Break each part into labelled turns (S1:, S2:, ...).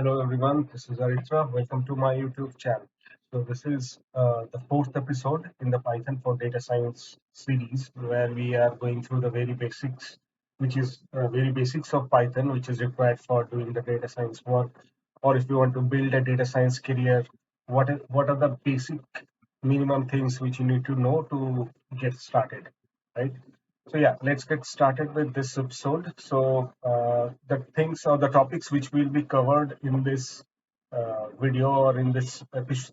S1: Hello everyone, this is Aritra. Welcome to my YouTube channel. So this is the fourth episode in the Python for Data Science series, where we are going through the very basics, which is very basics of Python, which is required for doing the data science work, or if you want to build a data science career, what are the basic minimum things which you need to know to get started, right? So yeah, let's get started with this episode. So the things or the topics which will be covered in this video or in this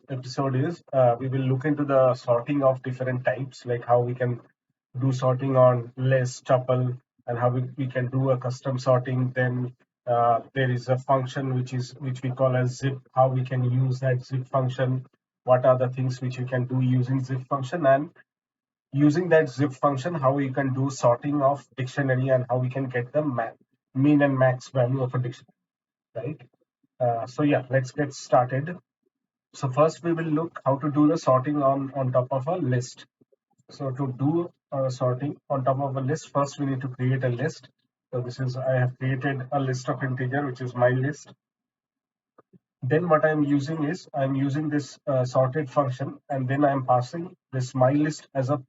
S1: episode is we will look into the sorting of different types, like how we can do sorting on list, tuple, and how we can do a custom sorting. Then there is a function which we call as zip. How we can use that zip function? What are the things which you can do using zip function? And using that zip function, how we can do sorting of dictionary and how we can get the mean and max value of a dictionary, right? So yeah, let's get started. So first we will look how to do the sorting on top of a list. So to do sorting on top of a list, first we need to create a list. So this is, I have created a list of integer, which is my list. Then what I'm using is I'm using this sorted function, and then I'm passing this my list as a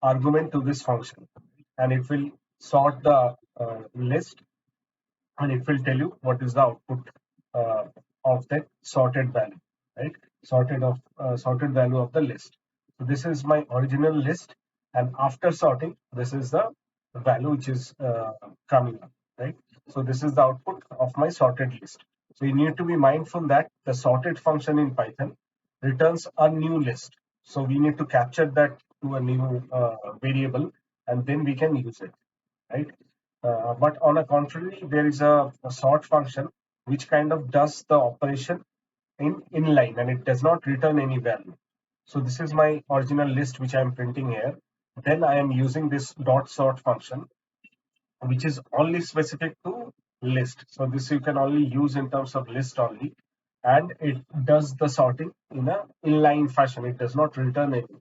S1: argument to this function, and it will sort the list, and it will tell you what is the output uh, of that sorted value, right? Sorted value of the list. So this is my original list, and after sorting, this is the value which is coming up, right? So this is the output of my sorted list. So you need to be mindful that the sorted function in Python returns a new list. So we need to capture that to a new variable, and then we can use it, right? But on a contrary, there is a sort function which kind of does the operation in inline, and it does not return any value. So this is my original list which I am printing here. Then I am using this dot sort function, which is only specific to list. So this you can only use in terms of list only, and it does the sorting in a inline fashion. It does not return anything.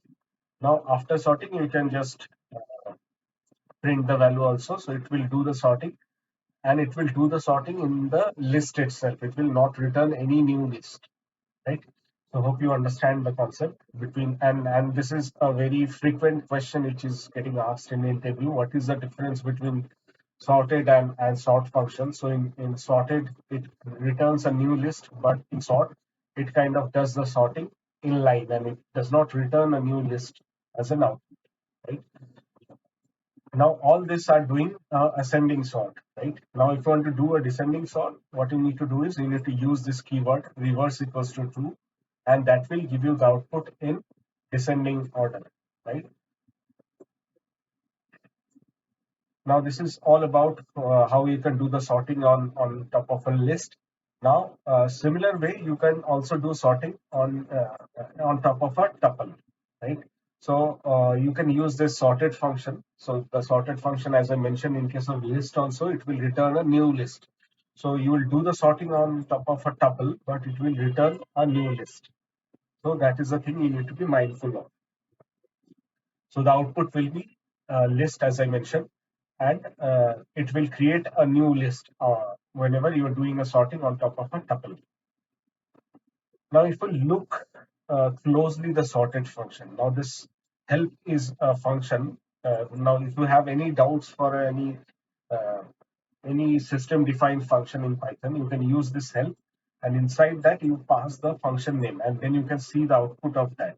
S1: Now after sorting, you can just print the value also. So it will do the sorting, and it will do the sorting in the list itself. It will not return any new list, right? So hope you understand the concept between, and this is a very frequent question which is getting asked in the interview. What is the difference between sorted and sort function? So in sorted, it returns a new list, but in sort, it kind of does the sorting in line, and it does not return a new list as an output, right? Now all this are doing ascending sort, right? Now if you want to do a descending sort, what you need to do is you need to use this keyword reverse equals to true, and that will give you the output in descending order, right? Now this is all about how you can do the sorting on top of a list. Now similar way you can also do sorting on top of a tuple, right? So you can use this sorted function. So the sorted function, as I mentioned, in case of list also, it will return a new list. So you will do the sorting on top of a tuple, but it will return a new list. So that is the thing you need to be mindful of. So the output will be a list, as I mentioned, and it will create a new list whenever you are doing a sorting on top of a tuple. Now, if we look closely the sorted function, now this help is a function. Now, if you have any doubts for uh, any system defined function in Python, you can use this help, and inside that you pass the function name, and then you can see the output of that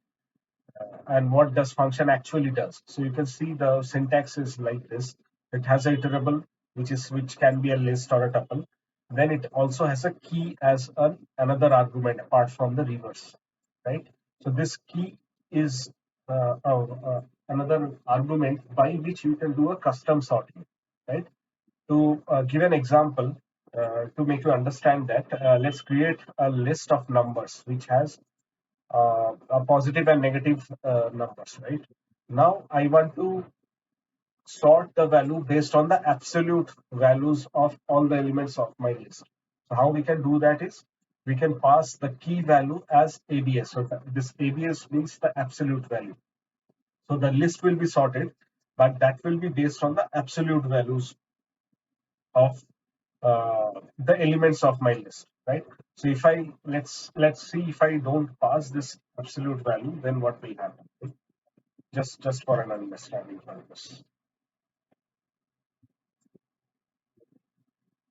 S1: and what does function actually does. So you can see the syntax is like this. It has a iterable, which can be a list or a tuple. Then it also has a key as another argument apart from the reverse, right? So this key is another argument by which you can do a custom sorting, right? To give an example, to make you understand that, let's create a list of numbers which has positive and negative numbers, right? Now I want to sort the value based on the absolute values of all the elements of my list. So how we can do that is we can pass the key value as ABS. So this ABS means the absolute value. So the list will be sorted, but that will be based on the absolute values of the elements of my list. right? So if I let's see if I don't pass this absolute value, then what will happen? Right? Just for an understanding purpose.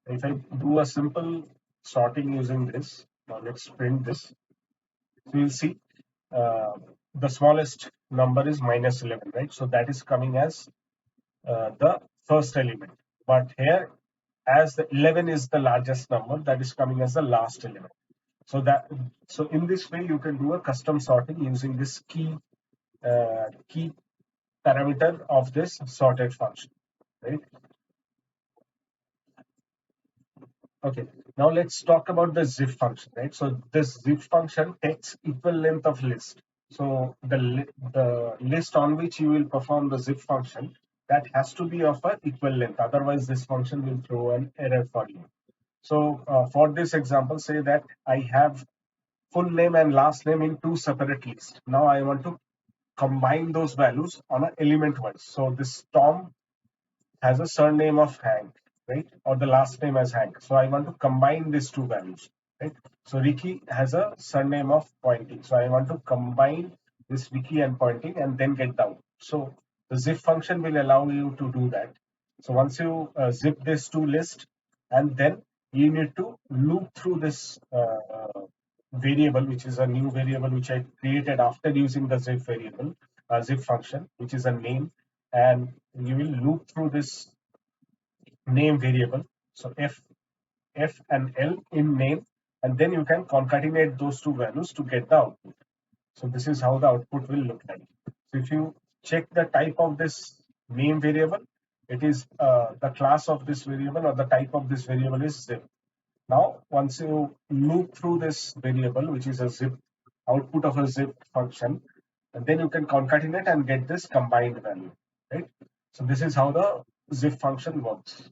S1: If I do a simple sorting using this, now let's print this. So you'll see uh, the smallest number is -11, right? So that is coming as the first element. But here, as the 11 is the largest number, that is coming as the last element. So that so in this way you can do a custom sorting using this key parameter of this sorted function, right? Okay, now let's talk about the zip function, right? So this zip function takes equal length of list. So the list on which you will perform the zip function, that has to be of a equal length. Otherwise, this function will throw an error for you. So for this example, say that I have full name and last name in two separate lists. Now I want to combine those values on an element wise. So this Tom has a surname of Hank, right? Or the last name as Hank. So I want to combine these two values, right? So Ricky has a surname of Pointing. So I want to combine this Ricky and Pointing and then get down. So the zip function will allow you to do that. So once you zip this to list, and then you need to loop through this variable, which is a new variable which I created after using the zip variable, zip function, which is a name, and you will loop through this name variable. So f and l in name, and then you can concatenate those two values to get the output. So this is how the output will look like. So if you check the type of this name variable, it is the class of this variable or the type of this variable is zip. Now, once you loop through this variable, which is a zip output of a zip function, and then you can concatenate and get this combined value, right? So this is how the zip function works.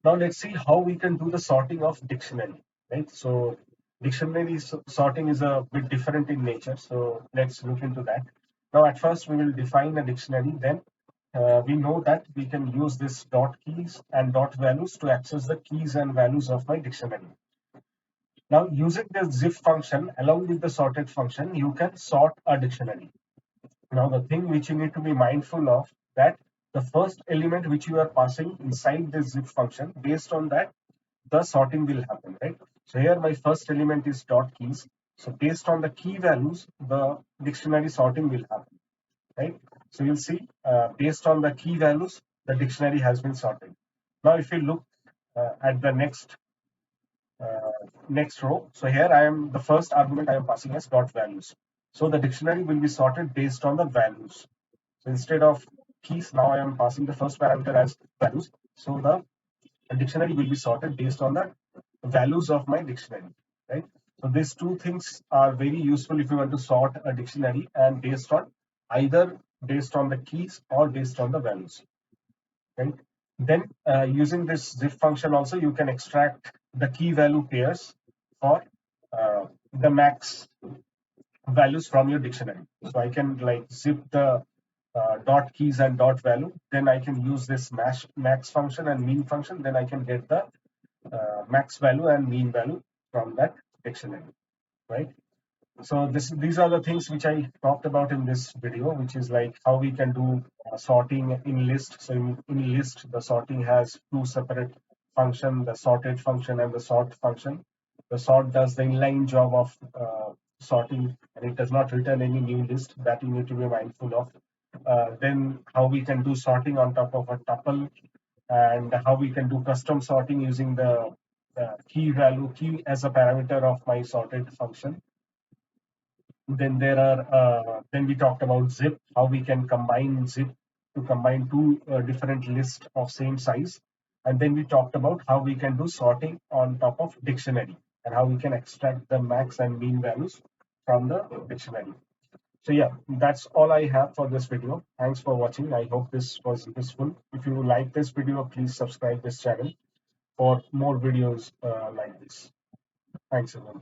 S1: Now let's see how we can do the sorting of dictionary, right? So dictionary sorting is a bit different in nature. So let's look into that. Now at first we will define a dictionary. Then we know that we can use this dot keys and dot values to access the keys and values of my dictionary. Now using the zip function along with the sorted function, you can sort a dictionary. Now the thing which you need to be mindful of, that the first element which you are passing inside this zip function, based on that the sorting will happen, right? So here my first element is dot keys. So based on the key values, the dictionary sorting will happen, right? So you'll see based on the key values, the dictionary has been sorted. Now if you look at the uh, next row, so here I am the first argument I am passing as dot values. So the dictionary will be sorted based on the values. So instead of keys, now I am passing the first parameter as values. So the dictionary will be sorted based on the values of my dictionary, right? So these two things are very useful if you want to sort a dictionary, and based on either based on the keys or based on the values, right? Then using this zip function also, you can extract the key value pairs for the max values from your dictionary. So I can like zip the dot keys and dot value. Then I can use this max function and mean function. Then I can get the max value and mean value from that dictionary, right? So these are the things which I talked about in this video, which is like how we can do sorting in list. So in list, the sorting has two separate function, the sorted function and the sort function. The sort does the inline job of sorting, and it does not return any new list. That you need to be mindful of. Then how we can do sorting on top of a tuple, and how we can do custom sorting using the key as a parameter of my sorted function. Then we talked about zip, how we can combine zip to combine two different lists of same size. And then we talked about how we can do sorting on top of dictionary, and how we can extract the max and mean values from the dictionary. So yeah, that's all I have for this video. Thanks for watching. I hope this was useful. If you like this video, please subscribe this channel for more videos like this. Thanks everyone.